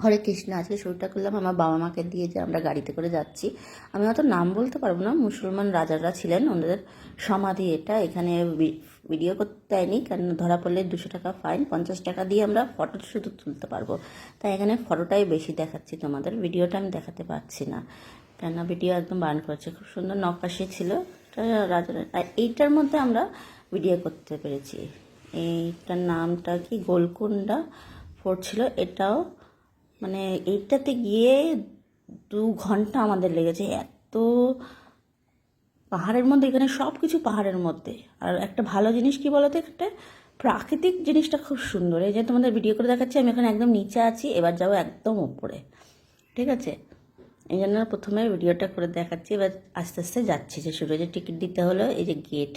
হরে কৃষ্ণ। আজকে শুরুটা করলাম আমার বাবা মাকে দিয়ে, যে আমরা গাড়িতে করে যাচ্ছি। আমি অত নাম বলতে পারবো না, মুসলমান রাজারা ছিলেন, ওনাদের সমাধি এটা। এখানে ভিডিও করতে দেয়নি, কারণ ধরা পড়লে 200 টাকা ফাইন, 50 টাকা দিয়ে আমরা ফটো শুধু তুলতে পারবো। তাই এখানে ফটোটাই বেশি দেখাচ্ছি তোমাদের, ভিডিওটা আমি দেখাতে পারছি না, কেননা ভিডিও একদম বার্ন করছে। খুব সুন্দর নকশি ছিল রাজার। আর এইটার মধ্যে আমরা ভিডিও করতে পেরেছি। এইটার নামটা কি, গোলকুন্ডা ফোর্ট ছিল এটাও। মানে এইটাতে গিয়ে 2 ঘন্টা আমাদের লেগেছে। এত পাহাড়ের মধ্যে, এখানে সব কিছু পাহাড়ের মধ্যে। আর একটা ভালো জিনিস কি বলতো, একটা প্রাকৃতিক জিনিসটা খুব সুন্দর। এই যে তোমাদের ভিডিও করে দেখাচ্ছি, আমি এখন একদম নিচে আছি, এবার যাবো একদম উপরে, ঠিক আছে? এই জন্য প্রথমে ভিডিওটা করে দেখাচ্ছি, এবার আস্তে আস্তে যাচ্ছি। যে শুরু যে টিকিট দিতে হলো, এই যে গেট,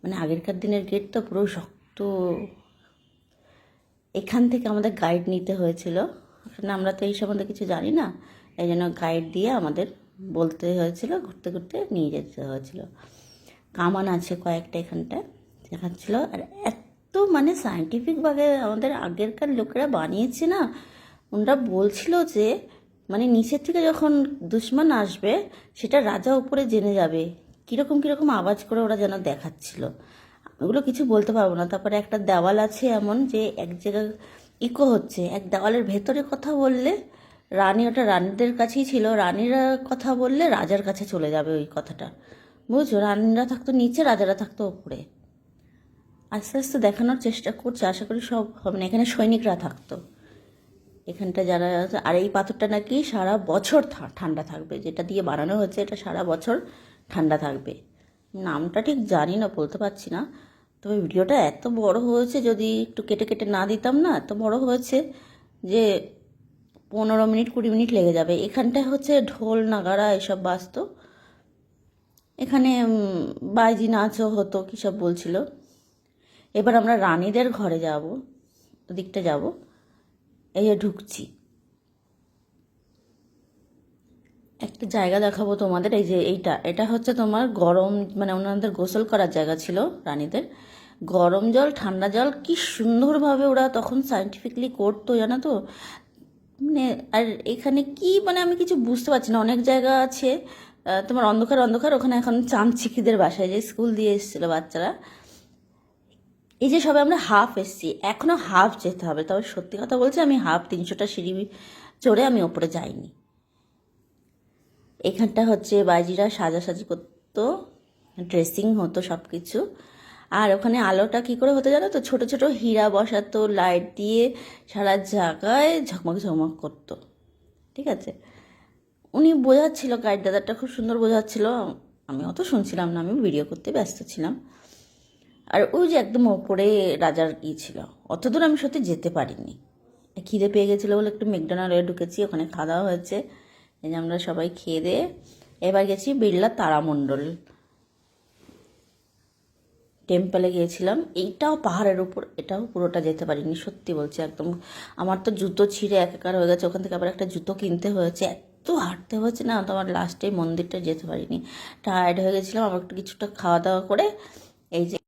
মানে আগেরকার দিনের গেট তো পুরো শক্ত। এখান থেকে আমাদের গাইড নিতে হয়েছিল, কারণ আমরা তো এই সম্বন্ধে কিছু জানি না। এই জন্য গাইড দিয়ে আমাদের বলতে হয়েছিল, ঘুরতে ঘুরতে নিয়ে যেতে হয়েছিল। কামান আছে কয়েকটা এখানটায় দেখাচ্ছিল। আর এত মানে সায়েন্টিফিকভাবে আমাদের আগেরকার লোকেরা বানিয়েছে না। ওনারা বলছিল যে মানে নিচের থেকে যখন দুশ্মন আসবে, সেটা রাজা উপরে জেনে যাবে। কীরকম কীরকম আওয়াজ করে ওরা যেন দেখাচ্ছিল, ওগুলো কিছু বলতে পারবো না। তারপরে একটা দেওয়াল আছে এমন যে এক জায়গায় ইকো হচ্ছে, এক দেওয়ালের ভেতরে কথা বললে রানী, ওটা রানীদের কাছেই ছিল, রানীরা কথা বললে রাজার কাছে চলে যাবে ওই কথাটা, বুঝছো? রানীরা থাকতো নিচে, রাজারা থাকতো ওপরে। আস্তে আস্তে দেখানোর চেষ্টা করছে, আশা করি সব হবে না। এখানে সৈনিকরা থাকতো এখানটা যারা। আর এই পাথরটা নাকি সারা বছর ঠান্ডা থাকবে, যেটা দিয়ে বানানো হয়েছে এটা সারা বছর ঠান্ডা থাকবে। নামটা ঠিক জানি না, বলতে পারছি না। তবে ভিডিওটা এত বড় হয়েছে, যদি একটু কেটে কেটে না দিতাম না, এত বড় হয়েছে যে 15 মিনিট 20 মিনিট লেগে যাবে। এখানটায় হচ্ছে ঢোল নাগারা এসব বাজতো। এখানে বাইজি নাচও হতো, কী সব বলছিল। এবার আমরা রানীদের ঘরে যাব, ওদিকটা যাব। এই যে ঢুকছি, একটা জায়গা দেখাবো তোমাদের। এই যে এটা হচ্ছে তোমার গরম, মানে ওনাদের গোসল করার জায়গা ছিল রানীদের। গরম জল ঠান্ডা জল কি সুন্দরভাবে ওরা তখন সায়েন্টিফিকলি করতো, জানো তো। মানে আর এখানে কি, মানে আমি কিছু বুঝতে পারছি না। অনেক জায়গা আছে তোমার অন্ধকার অন্ধকার, ওখানে এখন চামচিকিদের বাসায় যে স্কুল দিয়ে এসেছিলো বাচ্চারা। এই যে সবে আমরা হাফ এসছি, এখনও হাফ যেতে হবে। তবে সত্যি কথা বলছি, আমি হাফ 300টা সিঁড়ি চড়ে আমি ওপরে যাইনি। এখানটা হচ্ছে বাইজিরা সাজাসাজি করতো, ড্রেসিং হতো সব কিছু। আর ওখানে আলোটা কি করে হতো জানো তো, ছোট ছোট হীরা বসাতো লাইট দিয়ে, সারা জায়গায় ঝকমক ঝকমক করতো, ঠিক আছে? উনি বোঝাচ্ছিল, গাইড দাদাটা খুব সুন্দর বোঝাচ্ছিল। আমি অত শুনছিলাম না, আমি ভিডিও করতে ব্যস্ত ছিলাম। আর ওই যে একদম ওপরে রাজার ছিল, অত দূর আমি সত্যি যেতে পারিনি। খিদে পেয়ে গেছিলো বলে একটু ম্যাকডোনাল্ডে ঢুকেছি, ওখানে খাওয়া দাওয়া হয়েছে। এই যে আমরা সবাই খেয়ে দিয়ে এবার গেছি বিড়লা তারামণ্ডল টেম্পলে গিয়েছিলাম। এইটাও পাহাড়ের উপর, এটাও পুরোটা যেতে পারিনি, সত্যি বলছি। একদম আমার তো জুতো ছিঁড়ে একাকার হয়ে গেছে, ওখান থেকে আবার একটা জুতো কিনতে হয়েছে। এত হাঁটতে হয়েছে না, তো আমার লাস্টে মন্দিরটা যেতে পারিনি, টায়ার্ড হয়ে গেছিলাম। আবার একটু কিছুটা খাওয়া দাওয়া করে এই যে